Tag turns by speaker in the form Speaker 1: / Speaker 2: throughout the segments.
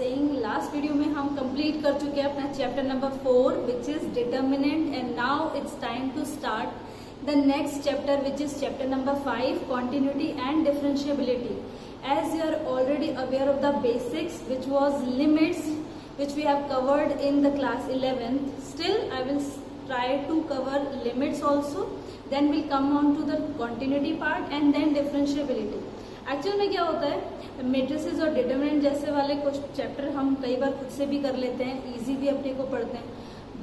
Speaker 1: Saying, last video में हम complete कर चुके हैं अपना chapter number 4 which is determinant, and now it's time to start the next chapter which is chapter number 5 continuity and differentiability. As you are already aware of the basics which was limits which we have covered in the class 11th, still I will try to cover limits also, then we'll come on to the continuity part and then differentiability. Actual में क्या होता है, matrices और determinant जैसे वाले कुछ chapter हम कई बार खुद से भी कर लेते हैं, इजी भी अपने को पढ़ते हैं,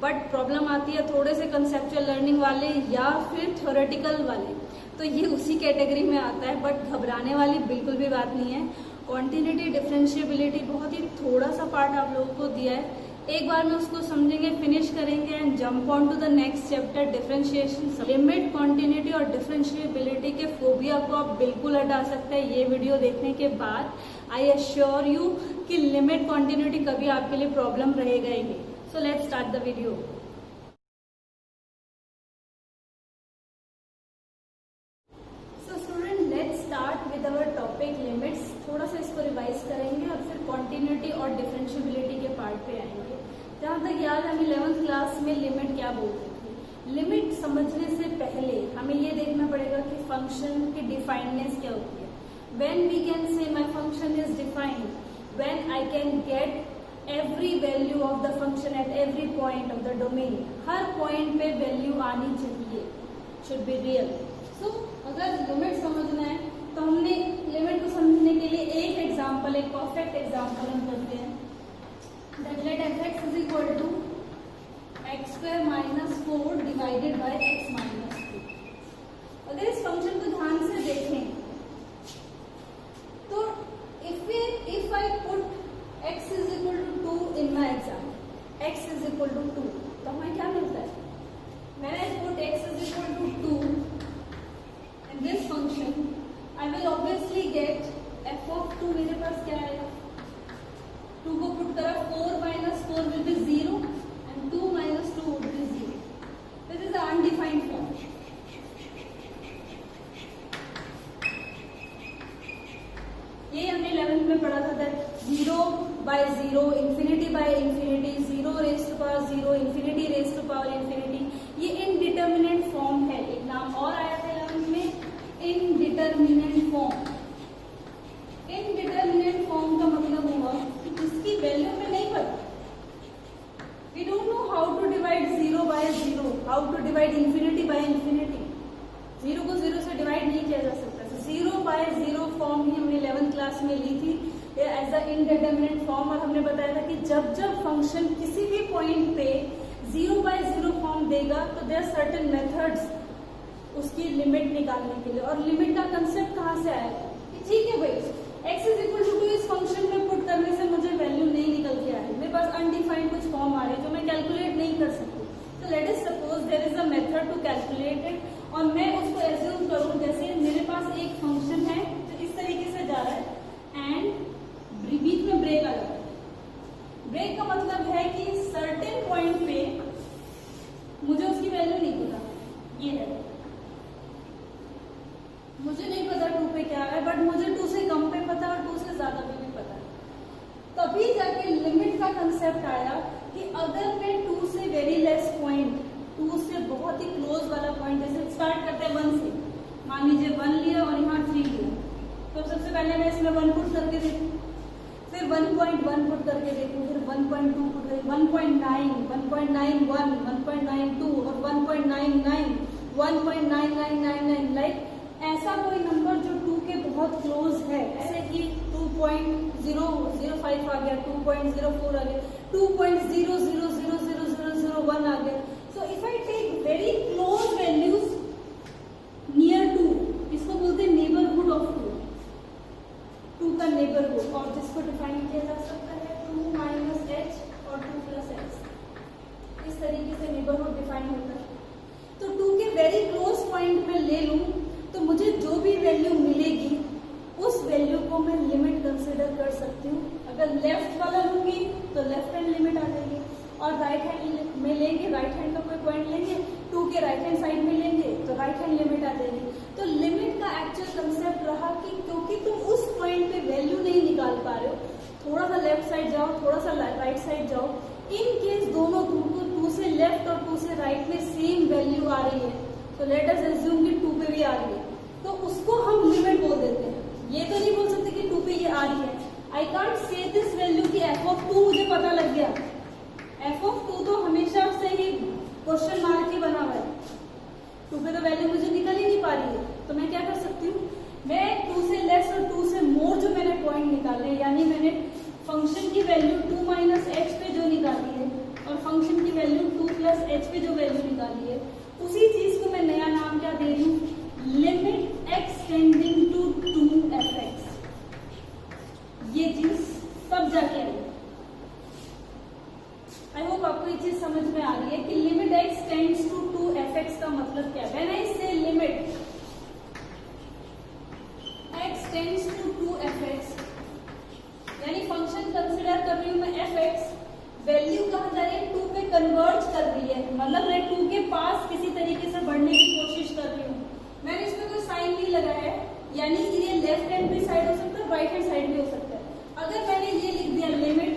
Speaker 1: बट प्रॉब्लम आती है थोड़े से कंसेप्चुअल लर्निंग वाले या फिर थ्योरेटिकल वाले, तो ये उसी कैटेगरी में आता है. बट घबराने वाली बिल्कुल भी बात नहीं है. कॉन्टिन्यूटी डिफरेंशिएबिलिटी बहुत ही थोड़ा सा पार्ट आप लोगों को दिया है, एक बार में उसको समझेंगे, फिनिश करेंगे and jump on to the next chapter differentiation. Limit, continuity और डिफरेंशिएबिलिटी के फोबिया को आप बिल्कुल हटा सकते हैं ये वीडियो देखने के बाद. आई एश्योर यू कि लिमिट कॉन्टिन्यूटी कभी आपके लिए प्रॉब्लम रहेगा ही नहीं. So let's start the video. With our topic limits. थोड़ा सा इसको रिवाइज करेंगे और फिर कॉन्टिन्यूटी और डिफरेंशिएबिलिटी के पार्ट पे आएंगे. जहाँ तक याद है, हम 11th क्लास में लिमिट क्या बोलते थे. लिमिट समझने से पहले हमें ये देखना पड़ेगा कि फंक्शन की डिफाइननेस क्या होती है. When we can say my function is defined, when I can get every value of the function at every point of the domain. हर पॉइंट पे वैल्यू आनी चाहिए, शुड बी रियल. सो अगर लिमिट समझना है तो हमने लिमिट को समझने के लिए एक एग्जांपल, एक परफेक्ट एग्जांपल हम करते हैं. That let f(x) is equal to x² minus 4 divided by x minus 2. अगर इस फंक्शन को ध्यान से देखें तो if I put x is equal to 2 in my exam, x is equal to 2, तो हमें क्या मिलता है. When I put x is equal to 2 in this function, I will obviously get f of 2. मेरे पास क्या आएगा, 2 को पुट करा, 4 minus 4 will be 0 and 2 minus 2 would be 0. This is the undefined form. ये हमने 11th में पढ़ा था that 0 by 0, infinity by infinity, 0 raised to power 0, infinity raised to power infinity. ये इनडिटर्मिनेंट फॉर्म है. एक नाम और आया था 11th में, इनडिटर्मिनेंट फॉर्म. इनडिटर्मिनेंट फॉर्म का मतलब हुआ कि जिसकी वैल्यू में नहीं पता. We don't know how to divide 0 by 0, how to divide infinity by infinity. 0 को 0 से डिवाइड नहीं किया जा सकता. 0 बाय 0 फॉर्म ही हमने 11th क्लास में ली थी एज अ इनडिटर्मिनेंट फॉर्म, और हमने बताया था कि जब जब फंक्शन किसी भी पॉइंट पे 0 बाय 0 फॉर्म देगा तो देयर सर्टेन मेथड्स उसकी लिमिट निकालने के लिए. और लिमिट का कंसेप्ट कहाँ से आएगा कि ठीक है भाई, x इज इक्वल टू 2 इस फंक्शन में पुट करने से मुझे वैल्यू नहीं निकल के आ रही, मेरे पास अनडिफाइंड कुछ फॉर्म आ रहे हैं जो मैं कैलकुलेट नहीं कर सकती. तो let us suppose there is a method to calculate it, और मैं उसको एज्यूम करूं जैसे मेरे पास एक फंक्शन है जो इस तरीके से जा रहा है एंड बीच में ब्रेक आ जाता है. ब्रेक का मतलब है कि सर्टेन पॉइंट पे मुझे उसकी वैल्यू नहीं पता. ये है, मुझे नहीं पता 2 पे क्या है, बट मुझे 2 से कम पे पता और 2 से ज्यादा पे भी पता. तभी जाके लिमिट का कंसेप्ट आया कि अगर मैं 2 से वेरी लेस पॉइंट, 2 से बहुत ही क्लोज वाला पॉइंट, जैसे स्टार्ट करते हैं 1 से, मान लीजिए 1 लिया और यहाँ 3 लिया, तो सबसे पहले मैं इसमें 1 पुट करके देखूं, फिर 1.1 पुट करके देखूं, फिर 1.2 पुट करके 1.9, 1.91, 1.92 और 1.99, 1.9999, लाइक ऐसा कोई नंबर जो 2 के बहुत क्लोज है. ऐसे कि 2.005 आ गया, 2.04 आ गया, 2.000001 आ गया. So if I take very close values near 2, इसको बोलते हैं नेबरहुड ऑफ 2 का नेबरहुड, और जिसको डिफाइन किया जा सकता है 2 माइनस h और 2 प्लस x. इस तरीके से नेबरहुड डिफाइन होता है. तो 2 के वेरी क्लोज पॉइंट में ले लूं तो मुझे जो भी वैल्यू मिलेगी उस वैल्यू को मैं लिमिट कंसिडर कर सकती हूँ. अगर लेफ्ट वाला लूंगी तो लेफ्ट हैंड लिमिट आ जाएगी, और राइट हैंड में लेंगे, राइट हैंड का कोई पॉइंट लेंगे, 2 के राइट हैंड साइड में लेंगे तो राइट हैंड लिमिट आ जाएगी. तो लिमिट का एक्चुअल कंसेप्ट रहा कि क्योंकि तुम उस पॉइंट पे वैल्यू नहीं निकाल पा रहे हो, थोड़ा सा लेफ्ट साइड जाओ, थोड़ा सा राइट साइड जाओ, इन केस दोनों टू से लेफ्ट और टू से राइट में सेम वैल्यू आ रही है, तो लेट अस अज्यूम कि 2 पे भी आ रही है, तो उसको हम लिमिट बोल देते हैं। ये तो नहीं बोल सकते कि 2 पे ये आ रही है। I can't say this value की f ऑफ 2 मुझे पता लग गया, f ऑफ 2 तो हमेशा से ही क्वेश्चन मार्क ही बना हुआ है, 2 पे तो वैल्यू मुझे निकल ही नहीं पा रही है, तो मैं क्या कर सकती हूँ, मैं 2 से लेस और 2 से मोर जो मैंने पॉइंट निकाले, यानी मैंने फंक्शन की वैल्यू 2 माइनस एच पे जो निकाली है और फंक्शन की वैल्यू 2 प्लस एच पे जो वैल्यू निकाली है, उसी चीज को मैं नया नाम क्या दे रही हूँ, limit x tending to 2f(x). ये चीज सब जाके आई। आई होप आपको ये चीज समझ में आ रही है कि limit x tends to 2f(x) का मतलब क्या है। व्हेन आई से limit x tends to 2f(x), यानी फंक्शन कंसिडर कर रही हूँ मैं fx, वैल्यू कहाँ जा रही है, 2 पे कन्वर्ज कर रही है, मतलब मैं 2 के पास किसी तरीके से बढ़ने की कोशिश कर रही हूँ। मैंने इसमें कोई साइन नहीं लगाया है, यानी ये लेफ्ट हैंड भी साइड हो सकता है, राइट हैंड साइड भी हो सकता है। अगर मैंने ये लिख दिया limit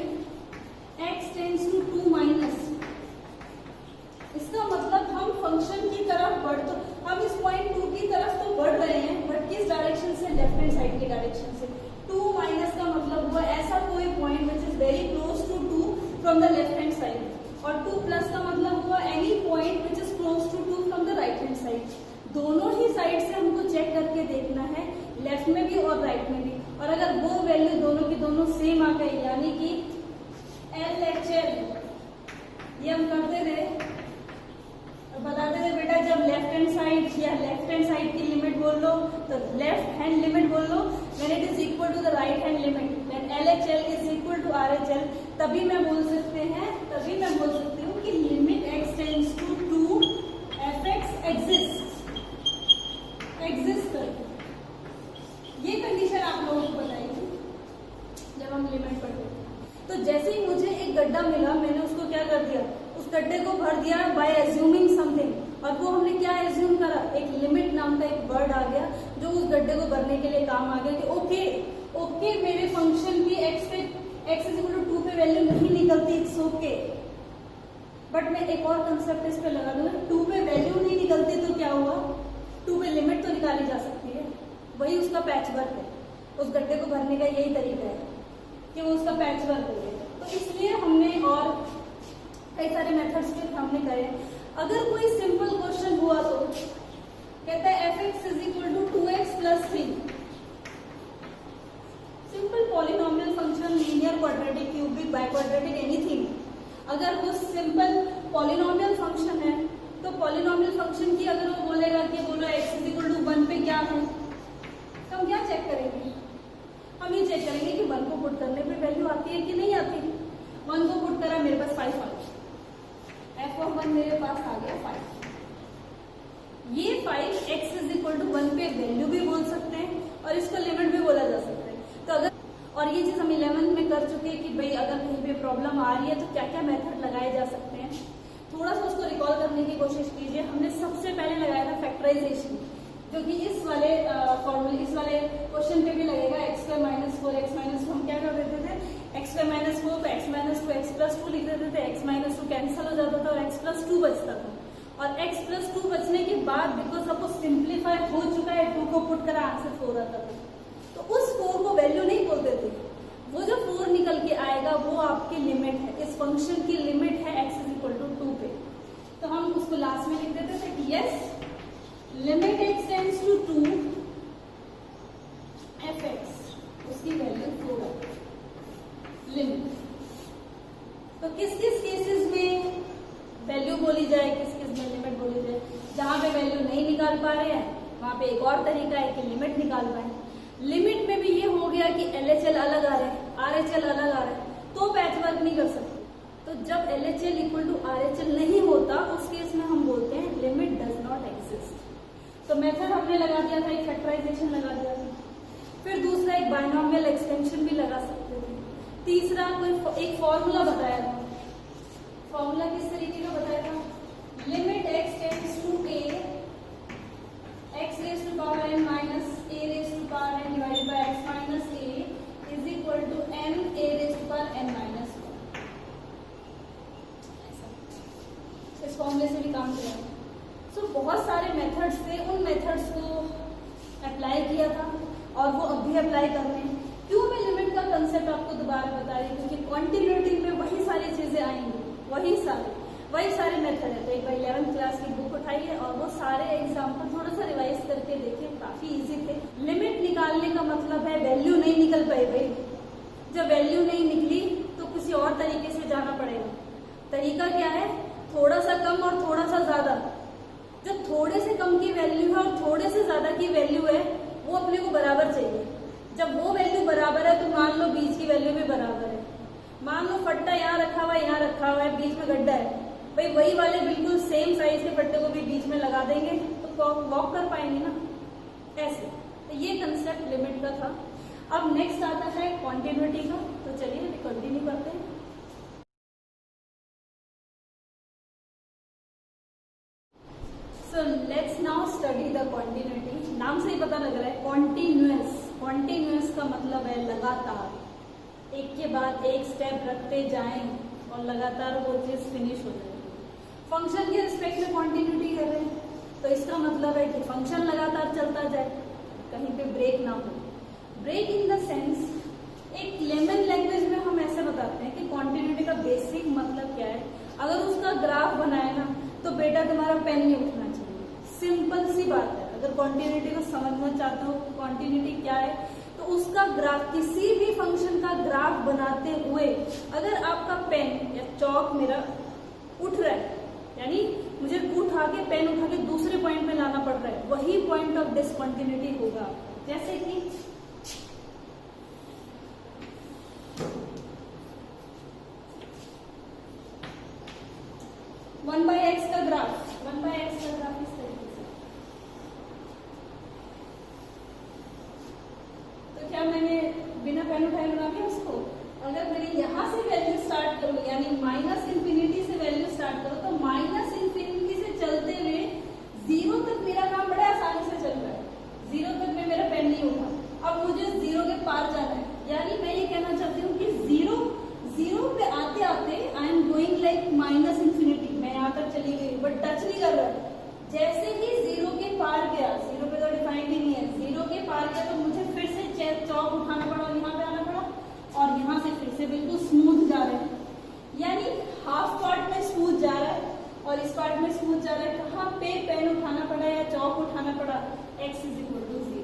Speaker 1: x tends to 2 minus, इसका मतलब हम फंक्शन की तरफ बढ़, तो हम इस पॉइंट 2 की तरफ तो बढ़ रहे हैं, बट किस डायरेक्शन से, लेफ्ट हैंड साइड की डायरेक्शन से। 2 माइनस का मतलब हुआ ऐसा कोई point which is very close to 2 from the left hand side, और 2 प्लस का मतलब हुआ any point which is close to 2 from the right hand side. दोनों ही साइड से हमको चेक करके देखना है, लेफ्ट में भी और राइट में भी, और अगर वो वैल्यू दोनों की दोनों सेम आ गई, यानी कि LHL, ये हम करते थे, बताते थे बेटा जब लेफ्ट हैंड साइड या लेफ्ट हैंड साइड की लिमिट बोल लो तो लेफ्ट हैंड लिमिट बोल लो, when it is equal to the right hand limit, when LHL is equal to RHL, तभी मैं बोल सकती हूँ कि limit x tends to 2f(x) exist करती। ये कंडीशन आप लोगों को बताएगी जब हम लिमिट पढ़ते हैं। तो जैसे ही मुझे एक गड्ढा मिला, मैंने उसको क्या कर दिया, उस गड्ढे को भर दिया बाय एज्यूमिंग समथिंग, और वो हमने क्या एज्यूम करा, एक लिमिट नाम का एक वर्ड आ गया जो उस गड्ढे को भरने के लिए काम आ गया कि ओके मेरे फंक्शन की x इज इक्वल टू 2 पे वैल्यू नहीं निकलती, इट्स ओके, बट मैं एक और कंसेप्ट इस पे लगा दूंगा, 2 पे वैल्यू नहीं निकलती तो क्या हुआ, 2 पे लिमिट तो निकाली जा सकती है, वही उसका पैच वर्क है, उस गड्ढे को भरने का यही तरीका है कि वो उसका पैच वर्क हो गया। तो इसलिए हमने और कई सारे मेथड्स भी हमने करे। अगर कोई सिंपल क्वेश्चन हुआ तो कहता है f(x) is equal to 2x plus 3, simple polynomial function, linear, quadratic, cubic, biquadratic, anything, अगर वो सिंपल पॉलिनोमियल फंक्शन है तो पॉलिनोमियल फंक्शन की अगर वो बोलेगा कि बोलो x इज इक्वल टू 1 पे क्या है, तो हम क्या चेक करेंगे, हम ये चेक करेंगे कि 1 को पुट करने पे वैल्यू आती है कि नहीं आती। 1 को पुट करा, मेरे पास 5 आ गया, f ऑफ 1 मेरे पास आ गया 5। ये 5 x इज इक्वल टू 1 पे वैल्यू भी बोल सकते हैं और इसको लिमिट भी बोला जा सकता है। तो अगर, और ये चीज हम 11th में कर चुके हैं कि भाई अगर कहीं पे प्रॉब्लम आ रही है तो क्या क्या मेथड लगाए जा सकते हैं। थोड़ा सा उसको रिकॉल करने की कोशिश कीजिए। हमने सबसे पहले लगाया था फैक्टराइजेशन, जो कि इस वाले फॉर्मूले, इस वाले क्वेश्चन पे भी लगेगा, x² - 4 x - 2। हम क्या कर देते थे, x² - 4 को x - 2 x + 2 लिख देते थे, x - 2 कैंसिल हो जाता था और x + 2 बचता था। और x + 2 बचने के बाद बिकॉज अब वो सिंप्लीफाई हो चुका है, 2 को पुट करा आंसर 4 आता था, तो उस 4 को वैल्यू नहीं बोलते थे, वो जो 4 निकल के आएगा वो आपकी लिमिट है, इस फंक्शन की लिमिट है x इज इक्वल टू 2 पे। तो हम उसको लास्ट में लिख देते थे कि yes limit x tends to 2 f(x), उसकी वैल्यू 4 है लिमिट। तो किस किस केसेस में वैल्यू बोली जाए, किस किस में लिमिट बोली जाए। जहां पे वैल्यू नहीं निकाल पा रहे हैं वहां पे एक और तरीका है कि लिमिट निकाल पाए। लिमिट में भी ये हो गया कि LHL अलग आ रहे हैं, RHL अलग आ रहे हैं, तो पैच वर्क नहीं कर सकते। तो जब LHL इक्वल टू RHL नहीं होता उस केस में हम बोलते हैं लिमिट डज नॉट एग्जिस्ट। तो मेथड हमने लगा दिया था, एक फैक्टराइजेशन लगा दिया था, फिर दूसरा एक बाइनोमियल एक्सटेंशन भी लगा सकते थे, तीसरा कोई एक फॉर्मूला बताया था। फॉर्मूला किस तरीके का बताया था, limit x tends to a x raised to power n minus a raised to power n divided by x minus a is equal to m a और वो अब भी अप्लाई करने हैं। क्यों मैं लिमिट का कंसेप्ट आपको दोबारा बता रही हूँ, क्योंकि क्वांटिटेटिव में वही सारी चीजें आएंगी, वही सारे मेथड है। तो एक बार 11th क्लास की बुक उठाइए और वो सारे एग्जाम्पल थोड़ा सा रिवाइज करके देखिए, काफी इजी थे। लिमिट निकालने का मतलब है वैल्यू नहीं निकल पाई भाई, जब वैल्यू नहीं निकली तो किसी और तरीके से जाना पड़ेगा। तरीका क्या है, थोड़ा सा कम और थोड़ा सा ज्यादा। जब थोड़े से कम की वैल्यू है और थोड़े से ज्यादा की वैल्यू है, वो अपने को बराबर चाहिए। जब वो वैल्यू बराबर है तो मान लो बीच की वैल्यू भी बराबर है। मान लो फट्टा यहाँ रखा हुआ है, यहाँ रखा हुआ है, बीच में गड्ढा है, भाई वही वाले बिल्कुल सेम साइज के फट्टे को भी बीच में लगा देंगे तो वॉक कर पाएंगे ना, ऐसे। तो ये कंसेप्ट लिमिट का था। अब नेक्स्ट आता है कॉन्टिन्यूटी का, तो चलिए अभी कंटिन्यू करते हैं। So let's now study the continuity. नाम से ही पता लग रहा है कॉन्टिन्यूअस। कॉन्टिन्यूअस का मतलब है लगातार, एक के बाद एक स्टेप रखते जाएं और लगातार वो चीज फिनिश हो जाए। फंक्शन के रिस्पेक्ट में कॉन्टिन्यूटी कर रहे हैं तो इसका मतलब है कि फंक्शन लगातार चलता जाए, कहीं पे ब्रेक ना हो। ब्रेक इन द सेंस, एक लेमन लैंग्वेज में हम ऐसे बताते हैं कि कॉन्टिन्यूटी का बेसिक मतलब क्या है। अगर उसका ग्राफ बनाए ना तो बेटा तुम्हारा पेन नहीं उठना चाहिए, सिंपल सी बात है। अगर कॉन्टिन्यूटी को समझना चाहते हो कॉन्टिन्यूटी क्या है, तो उसका ग्राफ, किसी भी फंक्शन का ग्राफ बनाते हुए अगर आपका पेन या चौक मेरा उठ रहा है, यानी मुझे उठा के पेन उठा के दूसरे पॉइंट में लाना पड़ रहा है, वही पॉइंट ऑफ डिसकंटिन्यूटी होगा। जैसे कि वन बाय एक्स का ग्राफ इस तरीके से। तो क्या मैंने बिना पेन उठाए बना दिया उसको? अगर मैंने यहाँ से वैल्यू स्टार्ट करूँ, यानी माइनस इन्फिनिटी से वैल्यू स्टार्ट करो, तो माइनस इन्फिनिटी से चलते हुए जीरो तक मेरा काम बड़े आसानी से चल रहा है। जीरो तक में मेरा पेन नहीं उठा, अब मुझे जीरो के पार जाना है। यानी मैं ये कहना चाहती हूँ कि जीरो पे आते आते I am going like minus infinity. मैं यहाँ तक चली गई बट टच नहीं कर रहा। जैसे ही जीरो के पार गया, जीरो पे तो डिफाइंड ही नहीं है, जीरो के पार गया तो मुझे फिर से चौक उठाना पड़ा और यहाँ पे आना पड़ा और यहाँ से फिर से बिल्कुल स्मूथ जा रहा है। यानी हाफ पार्ट में स्मूथ जा रहा है और इस पार्ट में स्मूथ जा रहा है। कहाँ पे पेन उठाना पड़ा या चौक उठाना पड़ा? x is equal to 0।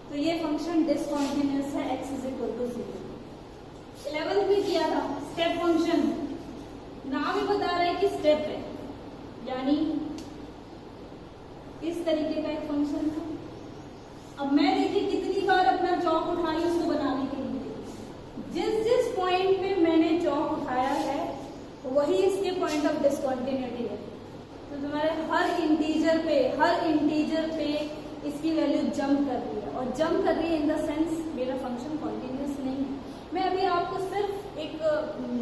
Speaker 1: तो ये फंक्शन डिसकंटिन्यूअस है, x is equal to 0। 11th में किया था स्टेप फंक्शन, नाम ही बता रहा है कि स्टेप है, यानी इस तरीके का एक फंक्शन था। अब मैं देखिए कितनी बार अपना चौक उठाई उसको बनाने के लिए। जिस पॉइंट पे मैंने चौक उठाया है वही इसके पॉइंट ऑफ डिसकंटिन्यूटी है। तो तुम्हारे हर इंटीजर पे इसकी वैल्यू जंप कर रही है, और जंप कर रही है इन द सेंस मेरा फंक्शन कॉन्टिन्यूस नहीं है। मैं अभी आपको सिर्फ एक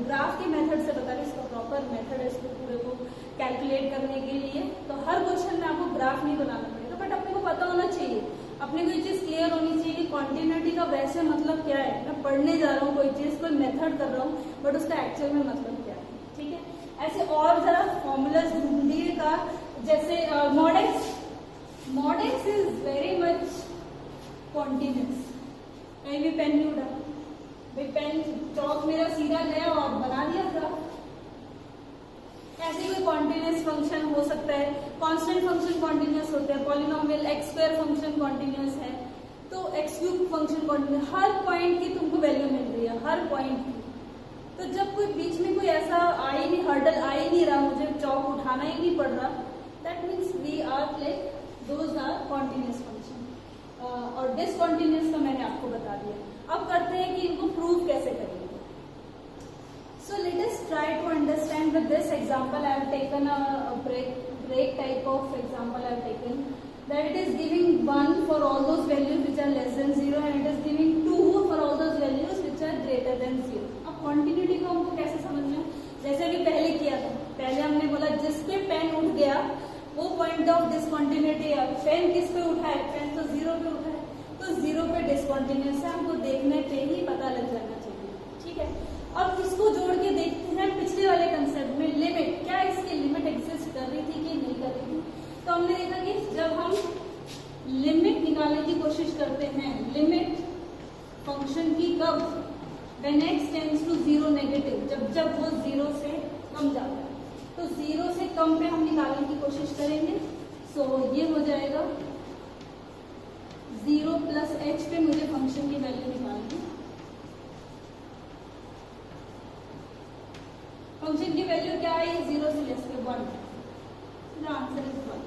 Speaker 1: ग्राफ के मेथड से बता रही हूँ, इसका प्रॉपर मेथड है इसको पूरे को कैलकुलेट करने के लिए। तो हर क्वेश्चन में आपको ग्राफ नहीं बनाना पड़ेगा, बट अपने को पता होना चाहिए, अपने को ये चीज क्लियर होनी चाहिए कि कॉन्टिन्यूटी का वैसे मतलब क्या है। मैं पढ़ने जा रहा हूँ कोई चीज, कोई मेथड कर रहा हूँ, बट उसका एक्चुअल में मतलब क्या है। ठीक है, ऐसे और जरा फॉर्मूलाज ढूंढिएगा, जैसे Modex is very much continuous. कहीं भी पेन नहीं उड़ा, भाई पेन चौक मेरा सीधा गया और बना दिया ग्राफ। ऐसे कोई कॉन्टिन्यूस फंक्शन हो सकता है, कांस्टेंट फंक्शन कॉन्टिन्यूस होते हैं, polynomial x square function continuous है, तो एक्स क्यूब फंक्शन कॉन्टिन्यूस। हर पॉइंट की तुमको वैल्यू मिल रही है, हर पॉइंट की। तो जब कोई बीच में कोई ऐसा हर्डल आ ही नहीं रहा, मुझे चौक उठाना ही नहीं पड़ रहा, that means we are like those are continuous function. और डिसकंटिन्यूस का मैंने आपको बता दिया। अब करते हैं कि इनको प्रूव कैसे करेंगे। So let us try to understand with this example. I have taken a break type of example. I have taken that it is giving 1 for all those values which are less than 0 and it is giving 2 for all those values which are greater than 0. अब quantity को हमको कैसे समझना है? जैसे अभी पहले किया था, पहले हमने बोला जिस पे पेन उठ गया वो पॉइंट ऑफ डिसकंटिन्यूटी है। पेन किस पे उठा है? पेन तो 0 पे उठा है, तो 0 पे डिसकंटिन्यूस है, हमको देखने पे ही पता लग जाना चाहिए। ठीक है, अब इसको जोड़ के देखते हैं पिछले वाले कंसेप्ट में लिमिट। क्या इसकी लिमिट एग्जिस्ट कर रही थी कि नहीं कर रही थी? तो हमने देखा कि जब हम कब? when x tends to 0 negative, जब वो 0 से कम जाता है। तो 0 से कम पे हम निकालने की कोशिश करेंगे। सो ये हो जाएगा 0 प्लस h पे मुझे फंक्शन की वैल्यू निकालनी है। फंक्शन की वैल्यू क्या है? 0 से लेस के 1। The answer is 1।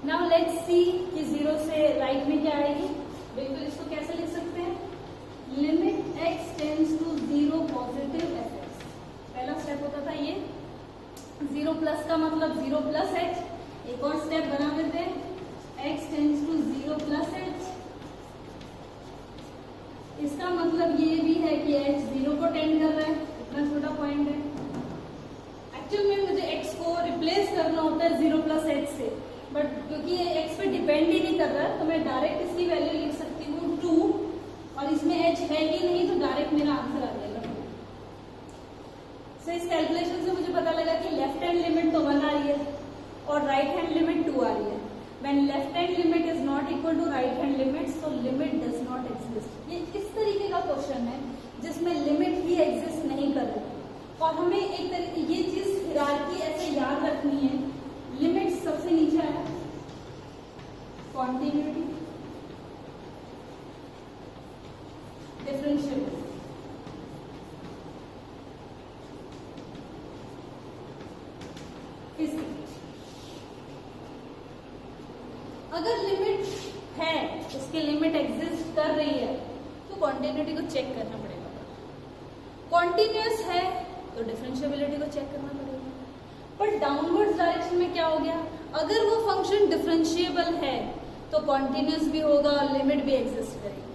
Speaker 1: Now let's see कि 0 से राइट में क्या आएगी। बिल्कुल इसको कैसे लिख सकते हैं? Limit x tends to 0 positive fx। पहला स्टेप होता था ये 0 प्लस का मतलब 0 प्लस h। एक और स्टेप बना देते हैं, x tends to 0 plus h। इसका मतलब ये भी है कि h 0 को टेंड कर रहा है, इतना छोटा पॉइंट है। एक्चुअल में मुझे x को रिप्लेस करना होता है 0 प्लस h से, बट क्योंकि ये x पे डिपेंड ही नहीं कर रहा है तो मैं डायरेक्ट इसकी वैल्यू लिख सकती हूँ 2, और इसमें h है ही नहीं तो डायरेक्ट मेरा आंसर आ जाएगा 2। सो इस कैलकुलेशन से मुझे पता लगा कि लेफ्ट हैंड लिमिट तो 1 आ रही है और राइट हैंड लिमिट 2 आ रही है। When left hand limit is not equal to right hand limit, so limit does not exist। ये किस तरीके का क्वेश्चन है जिसमें लिमिट ही एग्जिस्ट नहीं कर रही, और हमें एक तरीके ये चीज हिरार्की ऐसे याद रखनी है। लिमिट सबसे नीचे आया, कॉन्टिन्यूटी, डिफरेंशिएबल, अगर लिमिट है, उसकी लिमिट एग्जिस्ट कर रही है तो कॉन्टिन्यूटी को चेक करना पड़ेगा। कॉन्टिन्यूअस है तो डिफरेंशिएबिलिटी को चेक करना पड़ेगा। पर डाउनवर्ड डायरेक्शन में क्या हो गया? अगर वो फंक्शन डिफरेंशिएबल है तो कॉन्टिन्यूअस भी होगा और लिमिट भी एग्जिस्ट करेगी,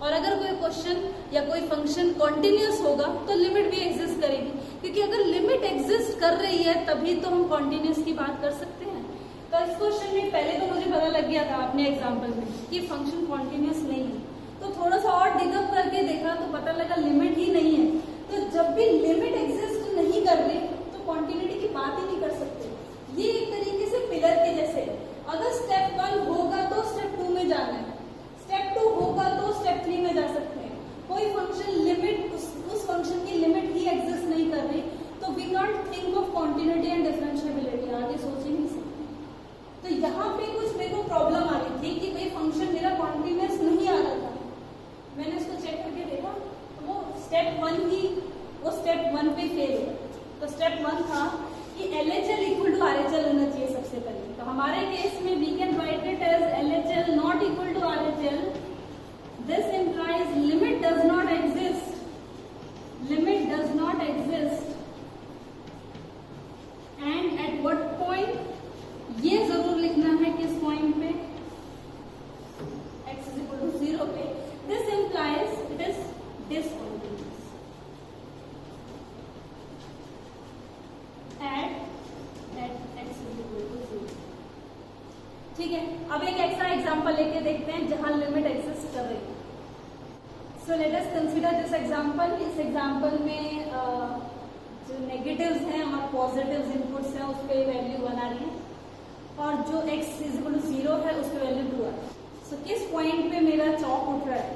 Speaker 1: और अगर कोई क्वेश्चन या कोई फंक्शन कॉन्टिन्यूअस होगा तो लिमिट भी एग्जिस्ट करेगी, क्योंकि अगर लिमिट एग्जिस्ट कर रही है तभी तो हम कॉन्टिन्यूअस की बात कर सकते हैं। तो इस क्वेश्चन में पहले तो मुझे पता लग गया था अपने एग्जाम्पल में कि फंक्शन कॉन्टिन्यूअस नहीं है, तो थोड़ा सा और डिगअप करके देखा तो पता लगा लिमिट ही नहीं है। तो जब भी लिमिट एग्जिस्ट नहीं कर रही तो कॉन्टिन्यूटी की बात ही नहीं कर सकते। ये एक तरीके से पिलर के जैसे, अगर स्टेप 1 होगा तो स्टेप 2 में जाना है, स्टेप 2 होगा तो स्टेप 3 में जा सकते हैं। कोई फंक्शन लिमिट उस फंक्शन की लिमिट ही एग्जिस्ट नहीं कर रही तो we can't think of continuity and differentiability, आगे सोच ही नहीं सकते। तो यहाँ पे कुछ मेरे को प्रॉब्लम आ रही थी कि भाई फंक्शन मेरा कॉन्टिन्यूअस नहीं आ रहा था। मैंने उसको चेक करके देखा तो वो स्टेप 1 ही वो स्टेप 1 पे फेल है। तो स्टेप 1 था कि LHL इक्वल टू RHL होना चाहिए सबसे पहले। तो हमारे केस में we can write it as LHL not equal to RHL। This implies limit does not exist, limit does not exist and at what point, ये जरूर लिखना है किस पॉइंट पे, x इज इक्वल टू 0 पे। This implies it is discontinuous at x is equal to 0। ठीक है, अब एक एक्स्ट्रा एग्जांपल लेके देखते हैं जहां लिमिट एग्जिस्ट कर रही है। So let us consider this example. इस एग्जांपल में जो नेगेटिव्स हैं और पॉजिटिव्स इनपुट्स हैं उस पर वैल्यू 1 आ रही है, और जो x इज इक्वल टू 0 है उस पर वैल्यू 2 आ रही है। सो किस पॉइंट पे मेरा चौक उठ रहा है?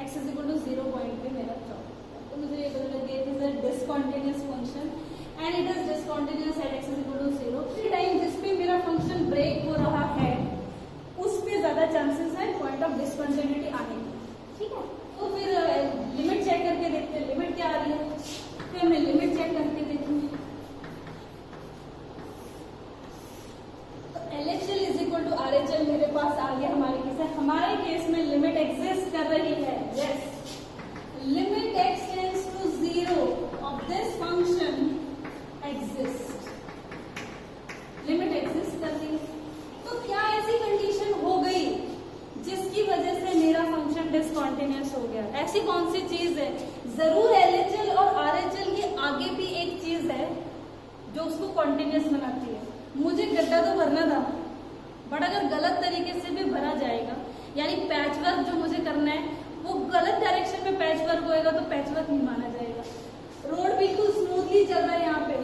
Speaker 1: x is equal to 0 point पे मेरा चौक। तो मुझे ये पता लग गया it is a discontinuous function and it is discontinuous at x is equal to 0। Free time जिस पे मेरा फंक्शन ब्रेक हो रहा है उस पे ज्यादा चांसेस है पॉइंट ऑफ डिसकंटिन्यूटी आने की। ठीक है, तो फिर लिमिट चेक करके देखते हैं लिमिट क्या आ रही है। फिर मैं लिमिट चेक करके देखूंगी। LHL is equal to RHL मेरे पास आ गया। हमारे केस में लिमिट एग्जिस्ट कर रही है। Yes, limit x tends to 0 of this function exist, limit exist कर रही है। तो क्या ऐसी कंडीशन हो गई जिसकी वजह से मेरा फंक्शन डिसकंटिन्यूअस हो गया? ऐसी कौन सी चीज है? जरूर LHL और RHL के आगे भी एक चीज है जो उसको कॉन्टिन्यूअस बनाती है। मुझे गड्ढा तो भरना था, बट अगर गलत तरीके से भी भरा जाएगा, यानी पैच वर्क जो मुझे करना है वो गलत डायरेक्शन में पैच वर्क होएगा तो पैच वर्क नहीं माना जाएगा। रोड बिल्कुल स्मूथली चल रहा है, यहाँ पे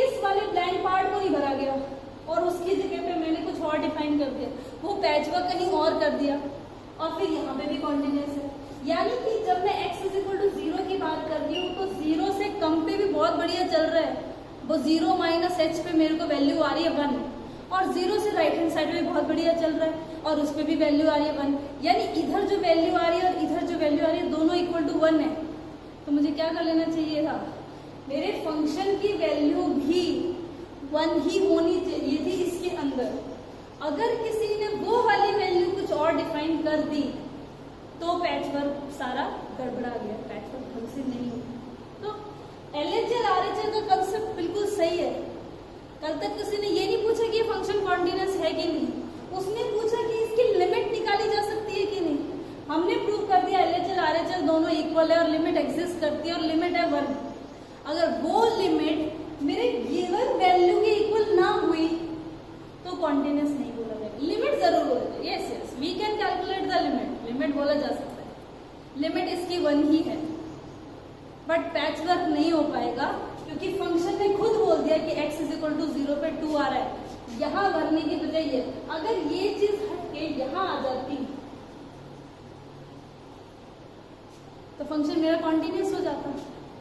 Speaker 1: इस वाले ब्लैंक पार्ट को नहीं भरा गया और उसकी जगह पे मैंने कुछ और डिफाइन कर दिया, वो पैच वर्क कहीं और कर दिया, और फिर यहाँ पे भी कॉन्टिन्यूअस है। वो 0 माइनस एच पे मेरे को वैल्यू आ रही है 1, और 0 से राइट हैंड साइड में बहुत बढ़िया चल रहा है और उस पर भी वैल्यू आ रही है 1, यानी इधर जो वैल्यू आ रही है और इधर जो वैल्यू आ रही है दोनों इक्वल टू 1 है। तो मुझे क्या कर लेना चाहिए था, मेरे फंक्शन की वैल्यू भी 1 ही होनी चाहिए थी इसके अंदर। अगर किसी ने वो वाली वैल्यू कुछ और डिफाइन कर दी तो पैचवर्क सारा गड़बड़ा गया, पैचवर्क ढंग से नहीं हो। तो LHL RHL का कंसेप्ट बिल्कुल सही है। कल तक किसी ने ये नहीं पूछा कि ये फंक्शन कॉन्टिन्यूअस है कि नहीं, उसने पूछा कि इसकी लिमिट निकाली जा सकती है कि नहीं। हमने प्रूव कर दिया LHL RHL दोनों इक्वल है और लिमिट एग्जिस्ट करती है और लिमिट है 1। अगर वो लिमिट मेरे गिवन वैल्यू के इक्वल ना हुई तो कॉन्टिन्यूअस नहीं बोला जाएगा, लिमिट जरूर बोला जाएगा। Yes yes, we can calculate the limit, limit बोला जा सकता है, लिमिट इसकी 1 ही है, बट पैचवर्क नहीं हो पाएगा क्योंकि फंक्शन ने खुद बोल दिया कि x इज इक्वल टू 0 पे 2 आ रहा है। यहां भरने की बजाय ये, अगर ये चीज हटके यहां आ जाती तो फंक्शन मेरा कॉन्टिन्यूअस हो जाता।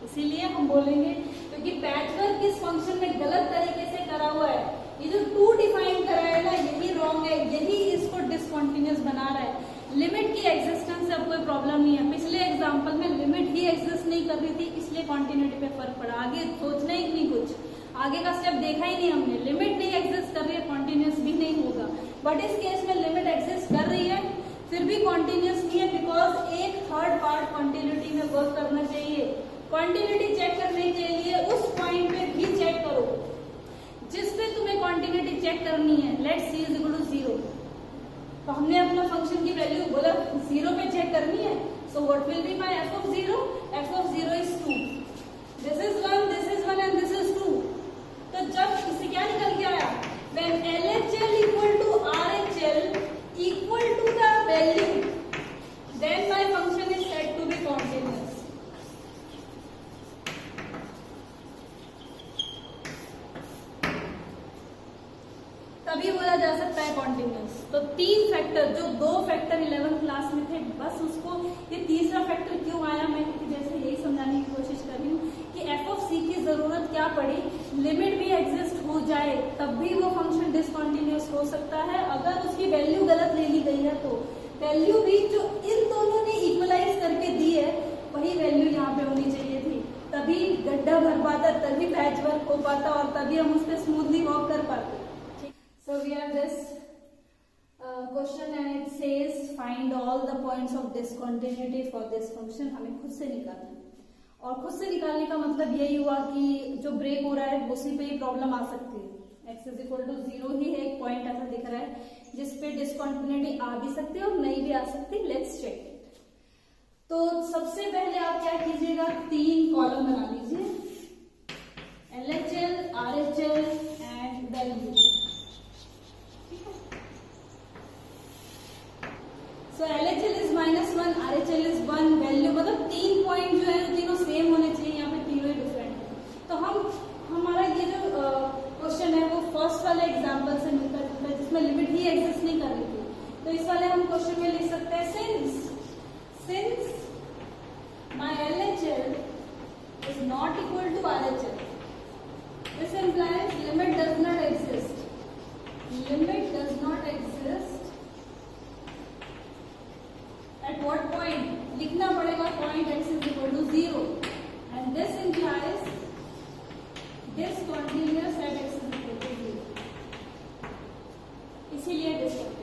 Speaker 1: इसीलिए हम बोलेंगे क्योंकि पैचवर्क इस फंक्शन में गलत तरीके से करा हुआ है। ये जो 2 डिफाइन करा है ना, यही रॉन्ग है, यही इसको डिसकंटिन्यूअस बना रहा है। लिमिट की एग्जिस्टेंस से अब कोई प्रॉब्लम नहीं है। पिछले एग्जांपल में लिमिट ही एग्जिस्ट नहीं कर रही थी, इसलिए कॉन्टिन्यूटी पे फर्क पड़ा। आगे सोचना ही नहीं, कुछ आगे का स्टेप देखा ही नहीं हमने। लिमिट नहीं एग्जिस्ट कर रही है, कॉन्टिन्यूअस भी नहीं होगा। बट इस केस में लिमिट एग्जिस्ट कर रही है, फिर भी कॉन्टिन्यूअस नहीं है, बिकॉज एक थर्ड पार्ट कॉन्टिन्यूटी में वर्क करना चाहिए। कॉन्टिन्यूटी चेक करने के लिए उस पॉइंट पे भी चेक करो जिस पे तुम्हें कॉन्टिन्यूटी चेक करनी है। Let c is equal to 0, तो हमने अपना फंक्शन की वैल्यू बोला 0 पे चेक करनी है। So what will be my f of 0? f of 0 is 2, this is 1, this is 1 and this is 2। तो जब इससे क्या निकल के आया, when LHL equal to RHL equal to the value, then my function is said to be continuous। तभी बोला जा सकता है कॉन्टिन्यूअस। तो 3 फैक्टर, जो 2 फैक्टर 11th क्लास में थे, बस उसको ये तीसरा फैक्टर क्यों आया, मैं जैसे यही समझाने की कोशिश कर रही हूँ कि f of c की जरूरत क्या पड़ी। लिमिट भी एग्जिस्ट हो जाए तब भी वो फंक्शन डिसकंटिन्यूअस हो सकता है अगर उसकी वैल्यू गलत ले ली गई है। तो वैल्यू भी जो इन दोनों ने इक्वलाइज करके दी है वही वैल्यू यहाँ पे होनी चाहिए थी, तभी गड्ढा भर पाता, तभी पैचवर्क हो पाता और तभी हम उस पर स्मूथली वॉक कर पाते। So we have this question and it says find all the points of discontinuity for this function। हमें खुद से निकालना है, और खुद से निकालने का मतलब यही हुआ कि जो ब्रेक हो रहा है उसी पे ही प्रॉब्लम आ सकती है। x इज इक्वल टू 0 ही है, एक पॉइंट ऐसा दिख रहा है जिसपे डिसकंटिन्यूटी आ भी सकती है और नहीं भी आ सकती। Let's check it. तो सबसे पहले आप क्या कीजिएगा, 3 कॉलम बना लीजिए, LHL, RHL and value. So LHL is -1, RHL is 1, value, मतलब 3 पॉइंट जो है तीनों सेम होने चाहिए, यहाँ पे तीनों ही डिफरेंट है। तो हमारा ये जो क्वेश्चन है वो फर्स्ट वाले एग्जांपल से मिलता जुलता है जिसमें लिमिट ही एग्जिस्ट नहीं कर रही थी। तो इस वाले हम क्वेश्चन में लिख सकते हैं since my LHL is not equal to RHL, this implies limit does not exist, limit does not exist at what point, लिखना पड़ेगा point x is equal to 0 and this implies discontinuous at x is equal to 0, इसीलिए discontinuous।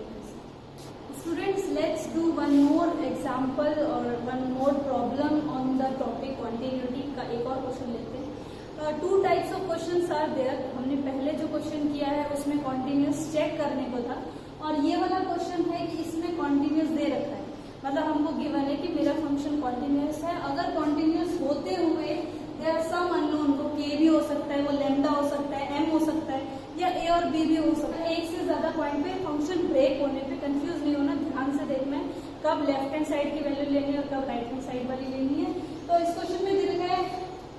Speaker 1: Students, let's do one more example or one more problem on the topic continuity का एक और question लेते हैं। 2 types of questions are there। हमने पहले जो question किया है उसमें continuous चेक करने को था, और ये वाला क्वेश्चन है कि इसमें continuous दे रखा है, मतलब हमको गिवन है कि मेरा फंक्शन कॉन्टिन्यूअस है। अगर कॉन्टिन्यूअस होते हुए देयर आर सम अननोन, वो k भी हो सकता है, वो लैम्डा हो सकता है, m हो सकता है, या a और b भी हो सकता है। एक से ज्यादा पॉइंट पे फंक्शन ब्रेक होने पे कंफ्यूज नहीं होना, ध्यान से देखना है कब लेफ्ट हैंड साइड की वैल्यू लेनी है और कब राइट हैंड साइड वाली लेनी है। तो इस क्वेश्चन में दिया गया है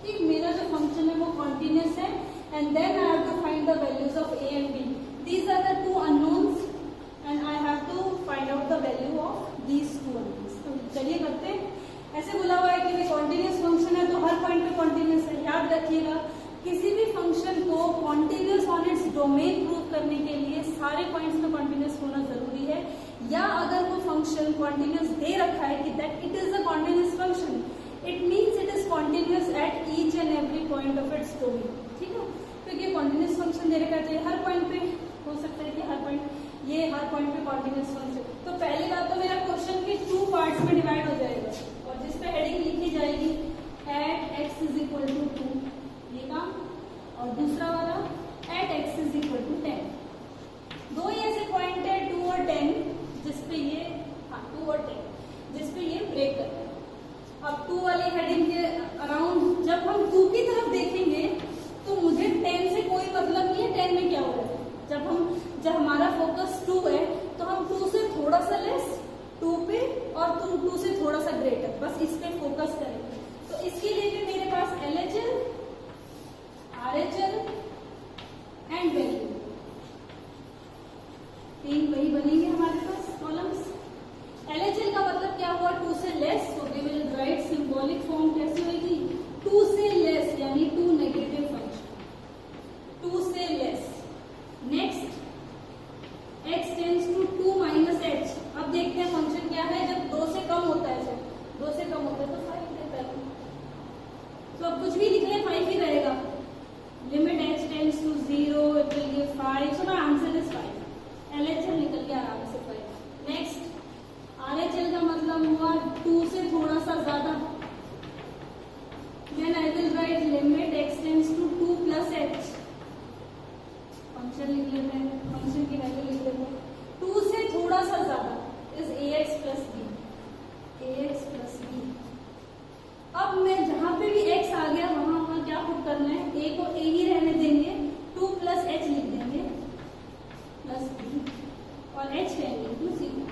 Speaker 1: कि मेरा जो फंक्शन है वो कॉन्टिन्यूअस है and then I have to find the values of a and b। These are the 2 unknowns and I have to find out the value of these 2 unknowns. तो चलिए करते हैं। ऐसे बोला हुआ है कि कॉन्टिन्यूअस फंक्शन है तो हर पॉइंट पे कॉन्टिन्यूअस है। याद रखिएगा किसी भी फंक्शन को continuous on its domain prove करने के लिए सारे पॉइंट्स में कॉन्टिन्यूस होना जरूरी है, या अगर वो फंक्शन कॉन्टिन्यूस दे रखा है कि that it is a continuous function, it means it is continuous at each and every point of its domain. ठीक है, क्योंकि कॉन्टिन्यूस फंक्शन दे रखा है हर पॉइंट पे हो सकता है कि हर पॉइंट पे कॉन्टिन्यूस फंक्शन। तो पहली बात तो मेरा क्वेश्चन के 2 पार्ट्स में डिवाइड हो जाएगा, और जिस पे हेडिंग लिखी जाएगी at x is equal to 2 ये काम, और दूसरा वाला at x is equal to 10। दो ही ऐसे पॉइंट है 2 और 10 जिसपे ये 2 और 10 जिसपे ये ब्रेक करता है। अब 2 वाली हेडिंग के अराउंड जब हम 2 की तरफ देखेंगे तो मुझे 10 से कोई मतलब नहीं है 10 में क्या हो रहा है। जब हमारा फोकस 2 है तो हम 2 से थोड़ा सा लेस 2 पे और 2 से थोड़ा सा ग्रेटर, बस इस पे फोकस करेंगे। तो इसके लिए भी मेरे पास LHL, RHL एंड वैल्यू 3 वही बनेंगे हमारे पास कॉलम्स। LHL का मतलब क्या हुआ 2 से लेस, तो we will write symbolic form कैसी होगी 2 से लेस यानी 2 नेगेटिव फंक्शन 2 से less. Next x tends to 2 minus h। अब देखते हैं फंक्शन क्या है जब 2 से कम होता है, जब 2 से कम होता है तो 5 देता है, तो अब कुछ भी लिख ले 5 ही रहेगा। Limit h tends to 0 it will give 5, so my answer is 5। LHL निकल गया आराम से 5। नेक्स्ट RHL का मतलब हुआ 2 से थोड़ा सा ज्यादा, then I will write limit x tends to 2 plus h। Function लिख लेते हैं, फंक्शन की वैल्यू लिख लेते हैं 2 से थोड़ा सा ज्यादा is ax plus b, ax plus b। अब मैं जहां पे भी x आ गया वहां क्या पुट करना है, a को a ही रहने देंगे, 2 प्लस h लिख देंगे प्लस b, और h कहेंगे टू 0।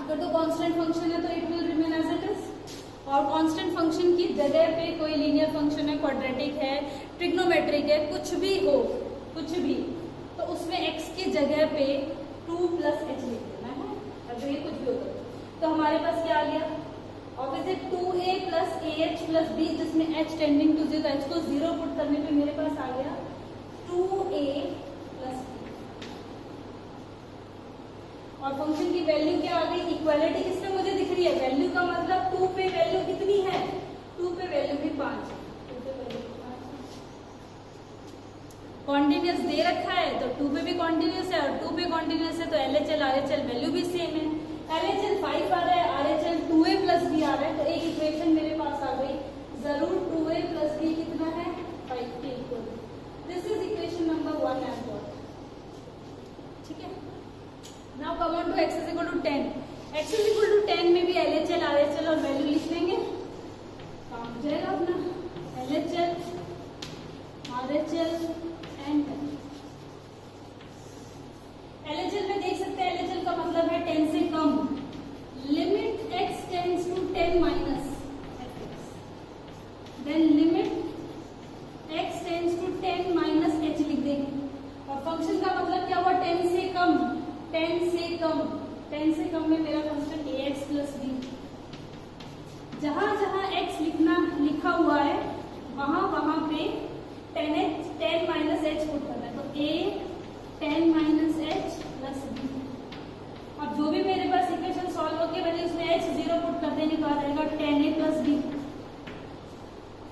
Speaker 1: अगर तो कांस्टेंट फंक्शन है तो it will remain as it is, और कांस्टेंट फंक्शन की जगह पे कोई लीनियर फंक्शन है, क्वाड्रेटिक है, ट्रिग्नोमेट्रिक है, कुछ भी हो कुछ भी, तो उसमें x की जगह पे 2 प्लस h लिख देना है, अगर ये कुछ भी होगा तो हमारे पास क्या आ गया obviously 2a plus ah plus b, जिसमें h टेंडिंग टू 0, h को 0 पुट करने पे मेरे पास आ गया 2a प्लस b। और फंक्शन की वैल्यू क्या आ गई, इक्वालिटी किसमें मुझे दिख रही है, वैल्यू का मतलब 2 पे वैल्यू कितनी है, 2 पे वैल्यू भी 5 है, 2 पे वैल्यू 5 है। कॉन्टिन्यूस दे रखा है तो 2 पे भी कॉन्टिन्यूस है, और 2 पे कॉन्टिन्यूस है तो LHL RHL वैल्यू भी सेम है। LHL 5 आ रहा है, RHL 2a प्लस b आ रहा है, तो एक इक्वेशन मेरे पास आ गई, जरूर 2a प्लस b कितना है 5 के equal. This is equation number 1 and 1। ठीक है, now come on to x is equal to 10। x is equal to 10 में भी LHL RHL और वैल्यू लिख लेंगे, काम हो जाएगा अपना। LHL RHL एंड LHL में देख सकते हैं, LHL का मतलब है 10 से कम, limit x tends to 10 minus fx, then limit x tends to 10 minus h लिख देंगे। और फंक्शन का मतलब क्या हुआ 10 से कम, 10 से कम, 10 से कम में मेरा फंक्शन ax प्लस b। जहां जहां x लिखा हुआ है वहां पे 10 माइनस h पुट करना है, तो a 10 minus h plus b। अब जो भी मेरे पास इक्वेशन सॉल्व होके बनी उसमें h 0 पुट कर देने का रहेगा 10a plus b।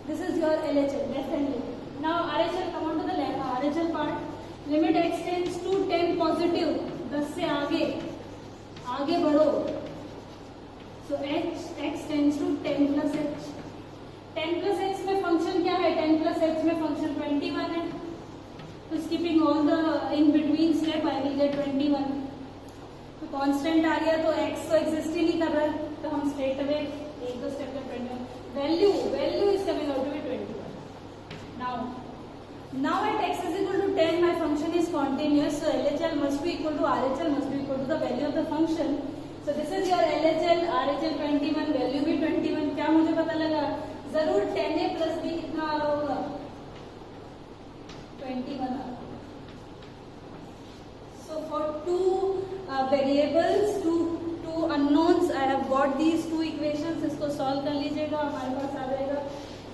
Speaker 1: This is your LHL left hand limit. Now RHL, come on to the RHL part. Limit x tends to 10 positive, 10 से आगे बढ़ो, so x tends to 10 plus h। 10 plus h में function क्या है, 10 plus h में function 21 है, तो skipping all the in between step I will get 21। तो कांस्टेंट आ गया तो x तो एग्जिस्ट ही नहीं कर रहा है, तो हम स्ट्रेट अवे एक दो स्टेप में 21 value is coming out to be 21। Now at x is equal to 10 my function is continuous, so LHL must be equal to RHL must be equal to the value of the function. So this is your LHL RHL 21, value भी 21। क्या मुझे पता लगा, जरूर 10a plus b कितना आ रहा होगा 21 आ रहा। So for two variables, two unknowns, I have got these two equations। इसको solve कर लीजिएगा, हमारे पास आ जाएगा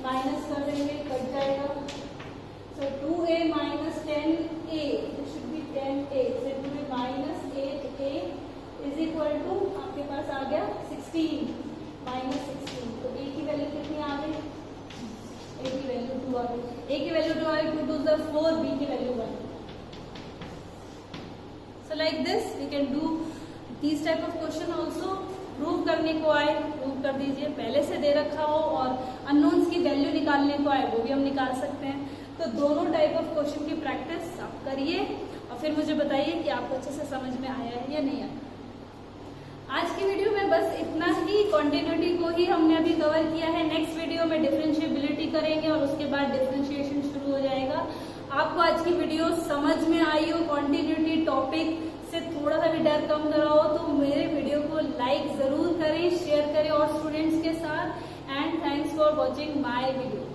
Speaker 1: माइनस कर देंगे, कट जाएगा। So 2a minus 10a, this should be 10a, so 2a minus 8a is equal to आपके पास आ गया 16 माइनस 16। तो a की वैल्यू कितनी आ गई? a की वैल्यू 2 आ गई। a की वैल्यू 2 आ गई, 2 2 is 4, b की value 1। So like this we can do these type of question also। Prove करने को आए प्रूव कर दीजिए, पहले से दे रखा हो और अननोन्स की वैल्यू निकालने को आए वो भी हम निकाल सकते हैं। तो दोनों टाइप ऑफ क्वेश्चन की प्रैक्टिस आप करिए और फिर मुझे बताइए कि आपको अच्छे से समझ में आया है या नहीं आया। आज की वीडियो में बस इतना ही, कॉन्टिन्यूटी को ही हमने अभी कवर किया है। नेक्स्ट वीडियो में डिफरेंशिएबिलिटी करेंगे और उसके बाद डिफरेंशिएशन शुरू हो जाएगा। आपको आज की वीडियो समझ में आई हो, कॉन्टिन्यूटी टॉपिक से थोड़ा सा भी डर कम करा हो, तो मेरे वीडियो को लाइक जरूर करें, शेयर करें और स्टूडेंट्स के साथ। And thanks for watching my video.